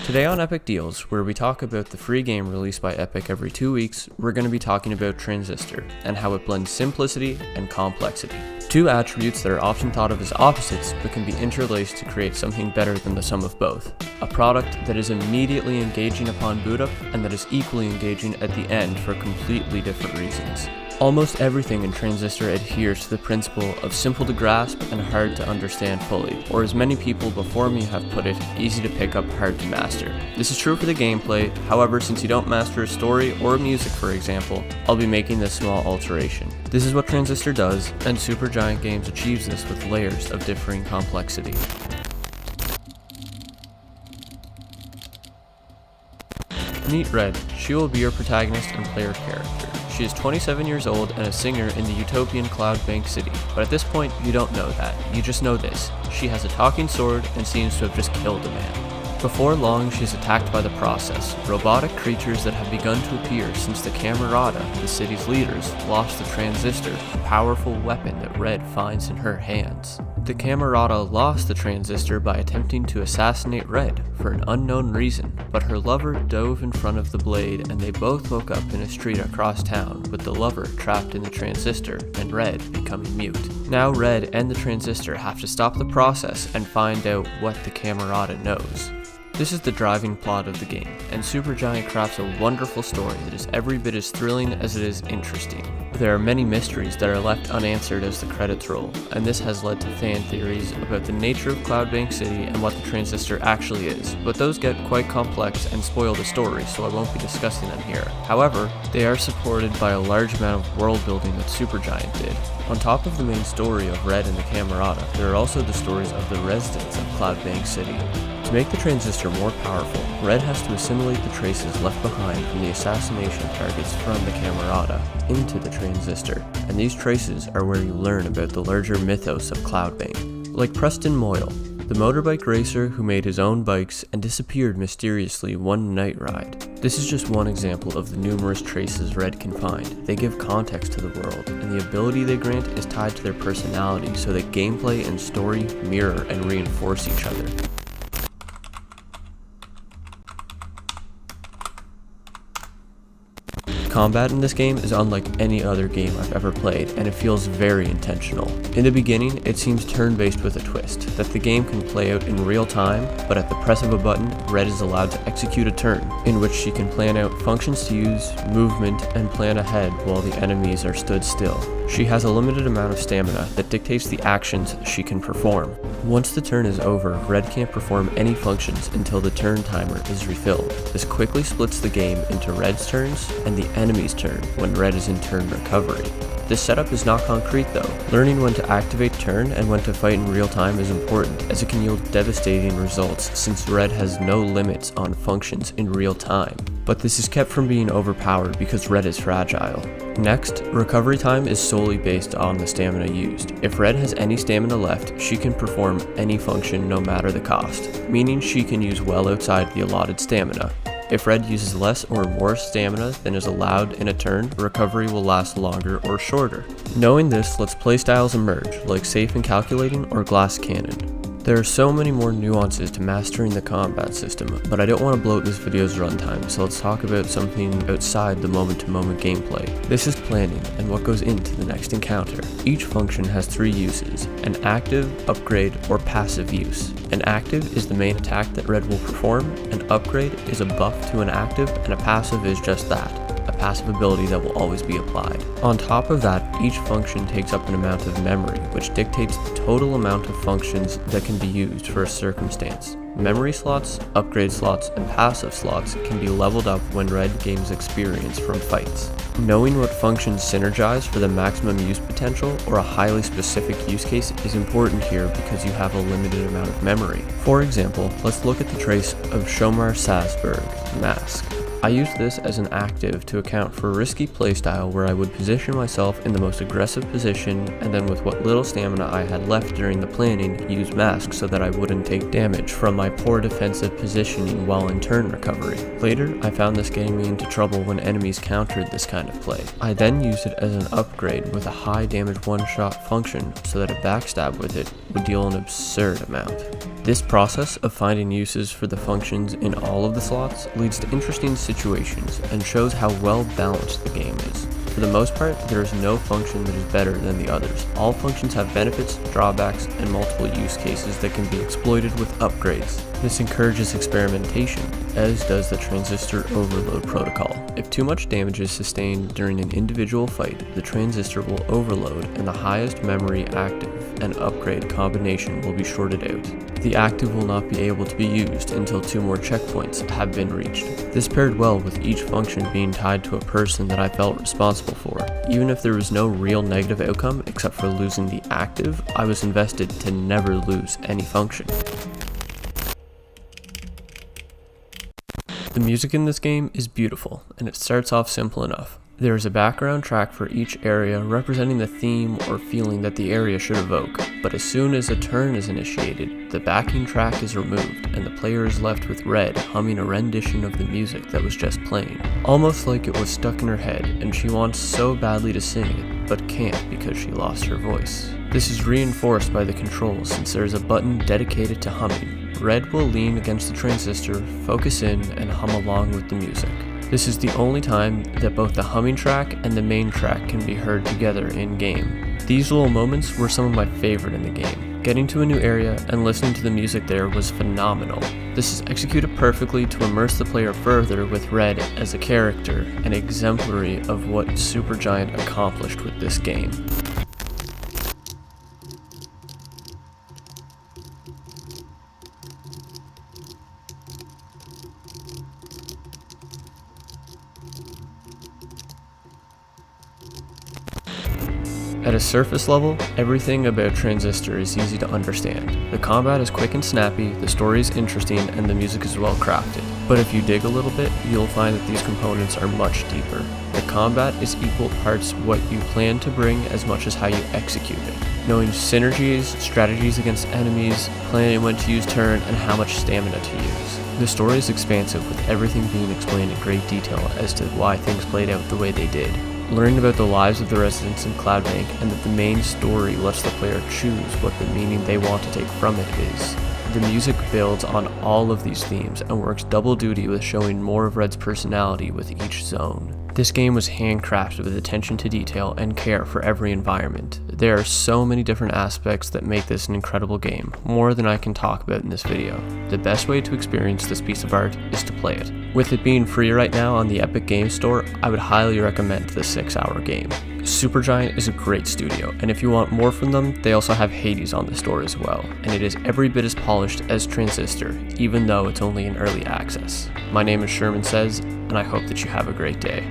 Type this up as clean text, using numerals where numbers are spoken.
Today on Epic Deals, where we talk about the free game released by Epic every 2 weeks, we're going to be talking about Transistor and how it blends simplicity and complexity. Two attributes that are often thought of as opposites but can be interlaced to create something better than the sum of both. A product that is immediately engaging upon boot up and that is equally engaging at the end for completely different reasons. Almost everything in Transistor adheres to the principle of simple to grasp and hard to understand fully, or as many people before me have put it, easy to pick up, hard to master. This is true for the gameplay, however, since you don't master a story or music for example, I'll be making this small alteration. This is what Transistor does, and Supergiant Games achieves this with layers of differing complexity. Meet Red. She will be your protagonist and player character. She is 27 years old and a singer in the utopian Cloud Bank City, but at this point you don't know that, you just know this. She has a talking sword and seems to have just killed a man. Before long she is attacked by the Process, robotic creatures that have begun to appear since the Camerata, the city's leaders, lost the Transistor, a powerful weapon that Red finds in her hands. The Camerata lost the Transistor by attempting to assassinate Red for an unknown reason, but her lover dove in front of the blade and they both woke up in a street across town with the lover trapped in the Transistor and Red becoming mute. Now Red and the Transistor have to stop the Process and find out what the Camerata knows. This is the driving plot of the game, and Supergiant crafts a wonderful story that is every bit as thrilling as it is interesting. There are many mysteries that are left unanswered as the credits roll, and this has led to fan theories about the nature of Cloud Bank City and what the Transistor actually is, but those get quite complex and spoil the story, so I won't be discussing them here. However, they are supported by a large amount of world building that Supergiant did. On top of the main story of Red and the Camerata, there are also the stories of the residents of Cloud Bank City. To make the Transistor more powerful, Red has to assimilate the traces left behind from the assassination targets from the Camerata into the Transistor, and these traces are where you learn about the larger mythos of Cloud Bank. Like Preston Moyle, the motorbike racer who made his own bikes and disappeared mysteriously one night ride. This is just one example of the numerous traces Red can find. They give context to the world, and the ability they grant is tied to their personality so that gameplay and story mirror and reinforce each other. Combat in this game is unlike any other game I've ever played, and it feels very intentional. In the beginning, it seems turn-based with a twist, that the game can play out in real time, but at the press of a button, Red is allowed to execute a turn, in which she can plan out functions to use, movement, and plan ahead while the enemies are stood still. She has a limited amount of stamina that dictates the actions she can perform. Once the turn is over, Red can't perform any functions until the turn timer is refilled. This quickly splits the game into Red's turns and the enemy's turn when Red is in turn recovery. This setup is not concrete though. Learning when to activate turn and when to fight in real time is important, as it can yield devastating results since Red has no limits on functions in real time. But this is kept from being overpowered because Red is fragile. Next, recovery time is solely based on the stamina used. If Red has any stamina left, she can perform any function no matter the cost, meaning she can use well outside the allotted stamina. If Red uses less or more stamina than is allowed in a turn, recovery will last longer or shorter. Knowing this lets playstyles emerge, like safe and calculating or glass cannon. There are so many more nuances to mastering the combat system, but I don't want to bloat this video's runtime, so let's talk about something outside the moment-to-moment gameplay. This is planning and what goes into the next encounter. Each function has three uses: an active, upgrade, or passive use. An active is the main attack that Red will perform, an upgrade is a buff to an active, and a passive is just that, a passive ability that will always be applied. On top of that, each function takes up an amount of memory, which dictates the total amount of functions that can be used for a circumstance. Memory slots, upgrade slots, and passive slots can be leveled up when Red gains experience from fights. Knowing what functions synergize for the maximum use potential or a highly specific use case is important here because you have a limited amount of memory. For example, let's look at the trace of Shermansays mask. I used this as an active to account for a risky playstyle where I would position myself in the most aggressive position, and then with what little stamina I had left during the planning, use masks so that I wouldn't take damage from my poor defensive positioning while in turn recovery. Later, I found this getting me into trouble when enemies countered this kind of play. I then used it as an upgrade with a high damage one-shot function so that a backstab with it would deal an absurd amount. This process of finding uses for the functions in all of the slots leads to interesting situations and shows how well balanced the game is. For the most part, there is no function that is better than the others. All functions have benefits, drawbacks, and multiple use cases that can be exploited with upgrades. This encourages experimentation, as does the Transistor overload protocol. If too much damage is sustained during an individual fight, the Transistor will overload and the highest memory active and upgrade combination will be shorted out. The active will not be able to be used until 2 more checkpoints have been reached. This paired well with each function being tied to a person that I felt responsible for. Even if there was no real negative outcome except for losing the active, I was invested to never lose any function. The music in this game is beautiful, and it starts off simple enough. There is a background track for each area representing the theme or feeling that the area should evoke, but as soon as a turn is initiated, the backing track is removed and the player is left with Red humming a rendition of the music that was just playing. Almost like it was stuck in her head and she wants so badly to sing it, but can't because she lost her voice. This is reinforced by the controls since there is a button dedicated to humming. Red will lean against the transistor, focus in, and hum along with the music. This is the only time that both the humming track and the main track can be heard together in-game. These little moments were some of my favorite in the game. Getting to a new area and listening to the music there was phenomenal. This is executed perfectly to immerse the player further with Red as a character and exemplary of what Supergiant accomplished with this game. At a surface level, everything about Transistor is easy to understand. The combat is quick and snappy, the story is interesting, and the music is well crafted. But if you dig a little bit, you'll find that these components are much deeper. The combat is equal parts what you plan to bring as much as how you execute it. Knowing synergies, strategies against enemies, planning when to use turn, and how much stamina to use. The story is expansive with everything being explained in great detail as to why things played out the way they did. Learning about the lives of the residents in Cloudbank and that the main story lets the player choose what the meaning they want to take from it is. The music builds on all of these themes and works double duty with showing more of Red's personality with each zone. This game was handcrafted with attention to detail and care for every environment. There are so many different aspects that make this an incredible game, more than I can talk about in this video. The best way to experience this piece of art is to play it. With it being free right now on the Epic Games Store, I would highly recommend the 6-hour game. Supergiant is a great studio, and if you want more from them, they also have Hades on the store as well, and it is every bit as polished as Transistor, even though it's only in early access. My name is Shermansays, and I hope that you have a great day.